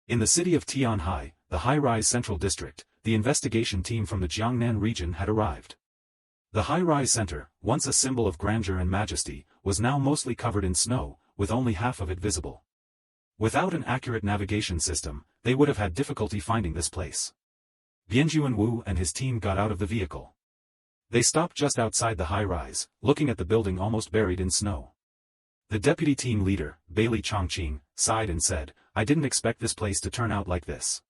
In the city of Tianhai, the high-rise central district, the investigation team from the Jiangnan region had arrived. The high-rise center, once a symbol of grandeur and majesty, was now mostly covered in snow, with only half of it visible. Without an accurate navigation system, they would have had difficulty finding this place. Bianjuan Wu and his team got out of the vehicle. They stopped just outside the high-rise, looking at the building almost buried in snow. The deputy team leader, Bailey Chongqing, sighed and said, "I didn't expect this place to turn out like this.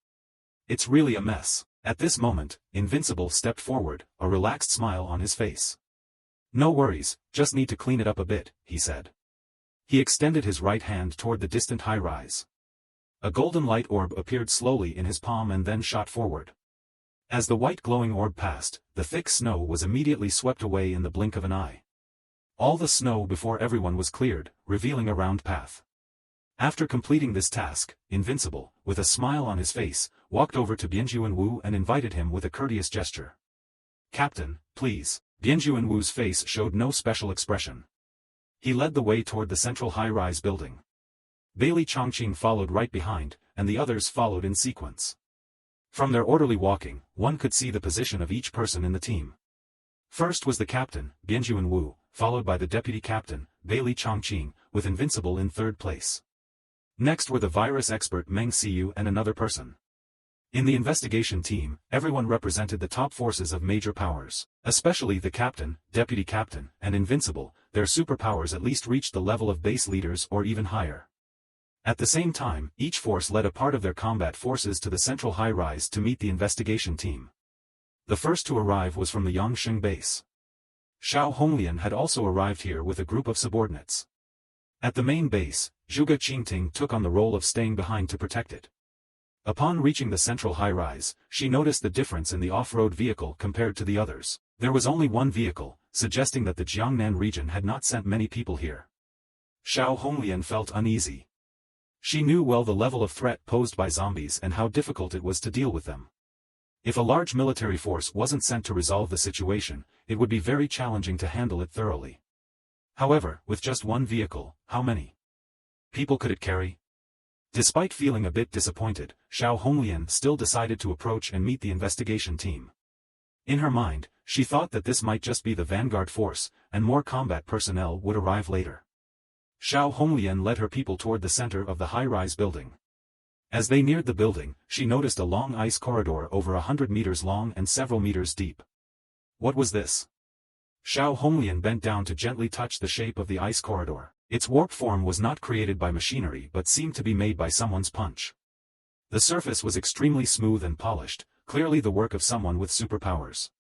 It's really a mess." At this moment, Invincible stepped forward, a relaxed smile on his face. "No worries, just need to clean it up a bit," he said. He extended his right hand toward the distant high-rise. A golden light orb appeared slowly in his palm and then shot forward. As the white glowing orb passed, the thick snow was immediately swept away in the blink of an eye. All the snow before everyone was cleared, revealing a round path. After completing this task, Invincible, with a smile on his face, walked over to Bianjuan Wu and invited him with a courteous gesture. "Captain, please." Bianjuan Wu's face showed no special expression. He led the way toward the central high-rise building. Bailey Chongqing followed right behind, and the others followed in sequence. From their orderly walking, one could see the position of each person in the team. First was the captain, Bianjuan Wu, followed by the deputy captain, Bailey Chongqing, with Invincible in third place. Next were the virus expert Meng Xiu and another person. In the investigation team, everyone represented the top forces of major powers, especially the captain, deputy captain, and Invincible. Their superpowers at least reached the level of base leaders or even higher. At the same time, each force led a part of their combat forces to the central high-rise to meet the investigation team. The first to arrive was from the Yangsheng base. Xiao Honglian had also arrived here with a group of subordinates. At the main base, Zhuge Qingting took on the role of staying behind to protect it. Upon reaching the central high-rise, she noticed the difference in the off-road vehicle compared to the others. There was only one vehicle, suggesting that the Jiangnan region had not sent many people here. Xiao Honglian felt uneasy. She knew well the level of threat posed by zombies and how difficult it was to deal with them. If a large military force wasn't sent to resolve the situation, it would be very challenging to handle it thoroughly. However, with just one vehicle, how many people could it carry? Despite feeling a bit disappointed, Xiao Honglian still decided to approach and meet the investigation team. In her mind, she thought that this might just be the vanguard force, and more combat personnel would arrive later. Xiao Honglian led her people toward the center of the high-rise building. As they neared the building, she noticed a long ice corridor over 100 meters long and several meters deep. What was this? Xiao Honglian bent down to gently touch the shape of the ice corridor. Its warp form was not created by machinery but seemed to be made by someone's punch. The surface was extremely smooth and polished, clearly the work of someone with superpowers.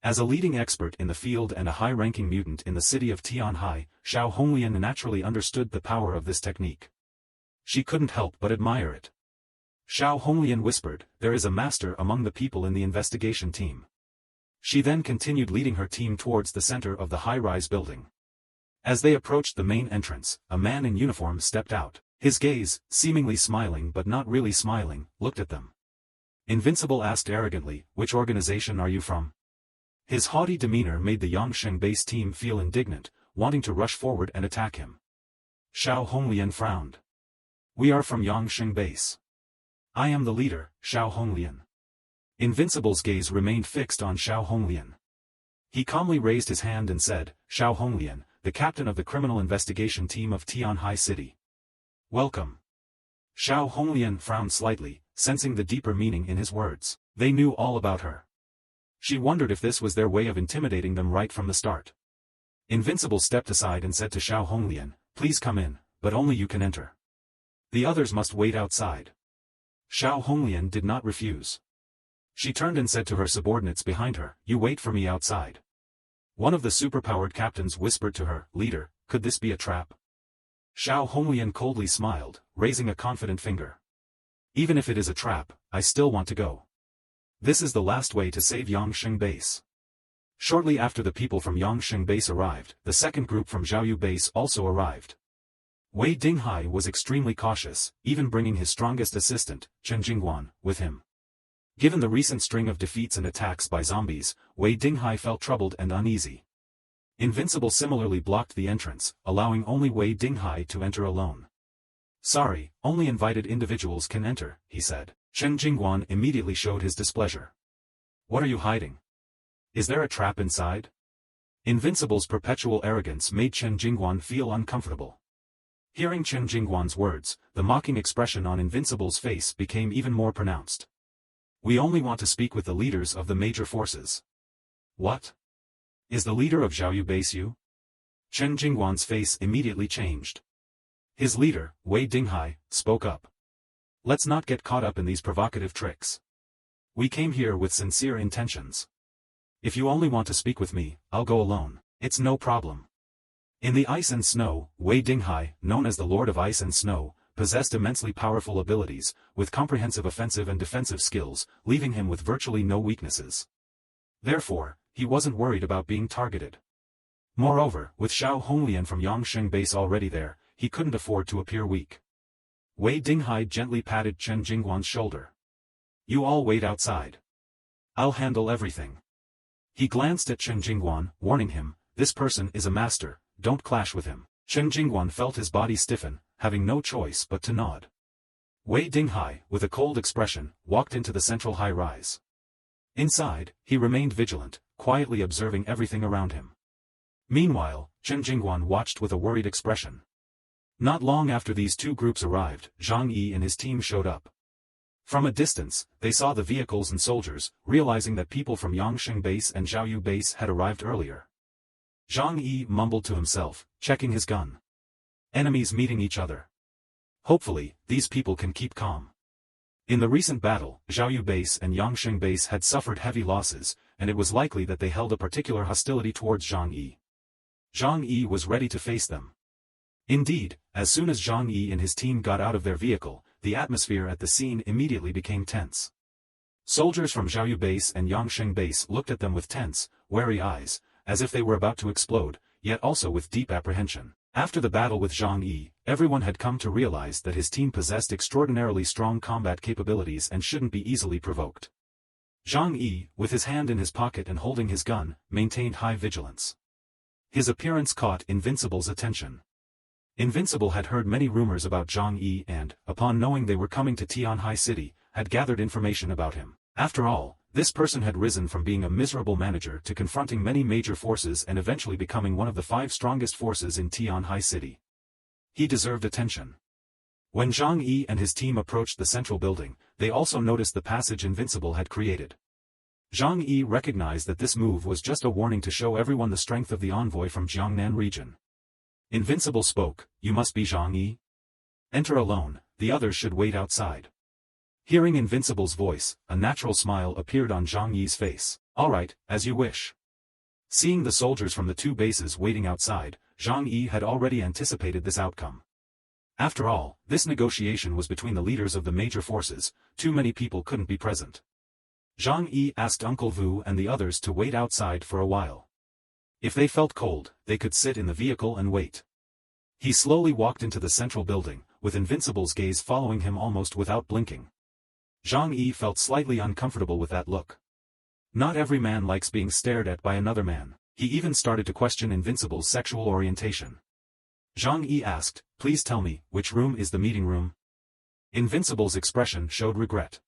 As a leading expert in the field and a high-ranking mutant in the city of Tianhai, Xiao Honglian naturally understood the power of this technique. She couldn't help but admire it. Xiao Honglian whispered, "There is a master among the people in the investigation team." She then continued leading her team towards the center of the high-rise building. As they approached the main entrance, a man in uniform stepped out. His gaze, seemingly smiling but not really smiling, looked at them. Invincible asked arrogantly, "Which organization are you from?" His haughty demeanor made the Yangsheng base team feel indignant, wanting to rush forward and attack him. Xiao Honglian frowned. "We are from Yangsheng base. I am the leader, Xiao Honglian." Invincible's gaze remained fixed on Xiao Honglian. He calmly raised his hand and said, "Xiao Honglian, the captain of the criminal investigation team of Tianhai City. Welcome." Xiao Honglian frowned slightly, sensing the deeper meaning in his words. They knew all about her. She wondered if this was their way of intimidating them right from the start. Invincible stepped aside and said to Xiao Honglian, "Please come in, but only you can enter. The others must wait outside." Xiao Honglian did not refuse. She turned and said to her subordinates behind her, "You wait for me outside." One of the superpowered captains whispered to her, "Leader, could this be a trap?" Xiao Honglian coldly smiled, raising a confident finger. "Even if it is a trap, I still want to go. This is the last way to save Yangsheng base." Shortly after the people from Yangsheng base arrived, the second group from Zhaoyu base also arrived. Wei Dinghai was extremely cautious, even bringing his strongest assistant, Chen Jingguan, with him. Given the recent string of defeats and attacks by zombies, Wei Dinghai felt troubled and uneasy. Invincible similarly blocked the entrance, allowing only Wei Dinghai to enter alone. Sorry, only invited individuals can enter, he said. Chen Jingguan immediately showed his displeasure. What are you hiding? Is there a trap inside? Invincible's perpetual arrogance made Chen Jingguan feel uncomfortable. Hearing Chen Jingguan's words, the mocking expression on Invincible's face became even more pronounced. We only want to speak with the leaders of the major forces. What? Is the leader of Xiaoyu base you? Chen Jingguan's face immediately changed. His leader, Wei Dinghai, spoke up. Let's not get caught up in these provocative tricks. We came here with sincere intentions. If you only want to speak with me, I'll go alone. It's no problem. In the ice and snow, Wei Dinghai, known as the Lord of Ice and Snow, possessed immensely powerful abilities, with comprehensive offensive and defensive skills, leaving him with virtually no weaknesses. Therefore, he wasn't worried about being targeted. Moreover, with Xiao Honglian from Yangsheng base already there, he couldn't afford to appear weak. Wei Dinghai gently patted Chen Jingguan's shoulder. You all wait outside. I'll handle everything. He glanced at Chen Jingguan, warning him, this person is a master, don't clash with him. Chen Jingguan felt his body stiffen, having no choice but to nod. Wei Dinghai, with a cold expression, walked into the central high-rise. Inside, he remained vigilant, quietly observing everything around him. Meanwhile, Chen Jingguan watched with a worried expression. Not long after these two groups arrived, Zhang Yi and his team showed up. From a distance, they saw the vehicles and soldiers, realizing that people from Yangsheng base and Xiaoyu base had arrived earlier. Zhang Yi mumbled to himself, checking his gun. Enemies meeting each other. Hopefully, these people can keep calm. In the recent battle, Xiaoyu base and Yangsheng base had suffered heavy losses, and it was likely that they held a particular hostility towards Zhang Yi. Zhang Yi was ready to face them. Indeed, as soon as Zhang Yi and his team got out of their vehicle, the atmosphere at the scene immediately became tense. Soldiers from Xiaoyu base and Yangsheng base looked at them with tense, wary eyes, as if they were about to explode, yet also with deep apprehension. After the battle with Zhang Yi, everyone had come to realize that his team possessed extraordinarily strong combat capabilities and shouldn't be easily provoked. Zhang Yi, with his hand in his pocket and holding his gun, maintained high vigilance. His appearance caught Invincible's attention. Invincible had heard many rumors about Zhang Yi and, upon knowing they were coming to Tianhai City, had gathered information about him. After all, this person had risen from being a miserable manager to confronting many major forces and eventually becoming one of the 5 strongest forces in Tianhai City. He deserved attention. When Zhang Yi and his team approached the central building, they also noticed the passage Invincible had created. Zhang Yi recognized that this move was just a warning to show everyone the strength of the envoy from Jiangnan region. Invincible spoke, you must be Zhang Yi? Enter alone, the others should wait outside. Hearing Invincible's voice, a natural smile appeared on Zhang Yi's face. All right, as you wish. Seeing the soldiers from the 2 bases waiting outside, Zhang Yi had already anticipated this outcome. After all, this negotiation was between the leaders of the major forces, too many people couldn't be present. Zhang Yi asked Uncle Vu and the others to wait outside for a while. If they felt cold, they could sit in the vehicle and wait. He slowly walked into the central building, with Invincible's gaze following him almost without blinking. Zhang Yi felt slightly uncomfortable with that look. Not every man likes being stared at by another man. He even started to question Invincible's sexual orientation. Zhang Yi asked, please tell me, which room is the meeting room? Invincible's expression showed regret.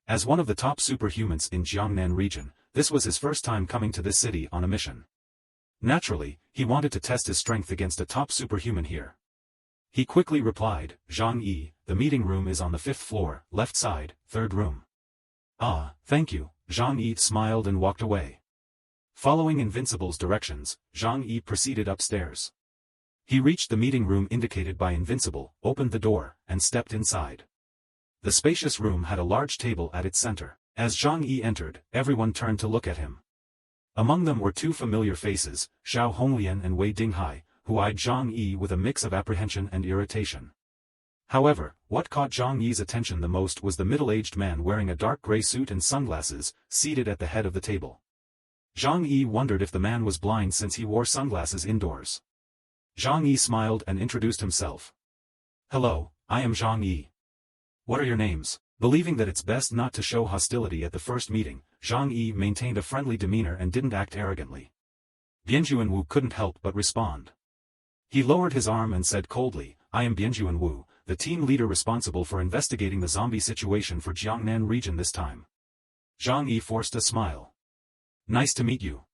As one of the top superhumans in Jiangnan region, this was his first time coming to this city on a mission. Naturally, he wanted to test his strength against a top superhuman here. He quickly replied, Zhang Yi, the meeting room is on the 5th floor, left side, 3rd room. Ah, thank you, Zhang Yi smiled and walked away. Following Invincible's directions, Zhang Yi proceeded upstairs. He reached the meeting room indicated by Invincible, opened the door, and stepped inside. The spacious room had a large table at its center. As Zhang Yi entered, everyone turned to look at him. Among them were 2 familiar faces, Xiao Honglian and Wei Dinghai, who eyed Zhang Yi with a mix of apprehension and irritation. However, what caught Zhang Yi's attention the most was the middle-aged man wearing a dark gray suit and sunglasses, seated at the head of the table. Zhang Yi wondered if the man was blind since he wore sunglasses indoors. Zhang Yi smiled and introduced himself. Hello, I am Zhang Yi. What are your names? Believing that it's best not to show hostility at the first meeting, Zhang Yi maintained a friendly demeanor and didn't act arrogantly. Bianjuan Wu couldn't help but respond. He lowered his arm and said coldly, I am Bianjuan Wu, the team leader responsible for investigating the zombie situation for Jiangnan region this time. Zhang Yi forced a smile. Nice to meet you.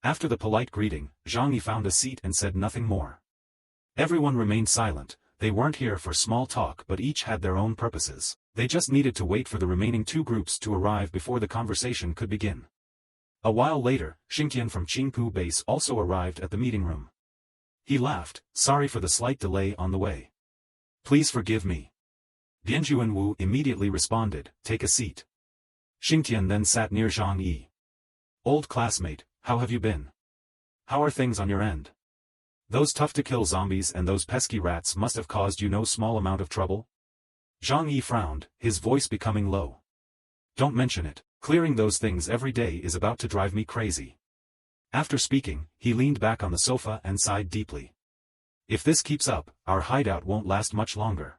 After the polite greeting, Zhang Yi found a seat and said nothing more. Everyone remained silent. They weren't here for small talk but each had their own purposes. They just needed to wait for the remaining two groups to arrive before the conversation could begin. A while later, Xingtian from Qingpu base also arrived at the meeting room. He laughed, sorry for the slight delay on the way. Please forgive me. Dianjuan Wu immediately responded, take a seat. Xingtian then sat near Zhang Yi. Old classmate, how have you been? How are things on your end? Those tough-to-kill zombies and those pesky rats must have caused you no small amount of trouble? Zhang Yi frowned, his voice becoming low. Don't mention it, clearing those things every day is about to drive me crazy. After speaking, he leaned back on the sofa and sighed deeply. If this keeps up, our hideout won't last much longer.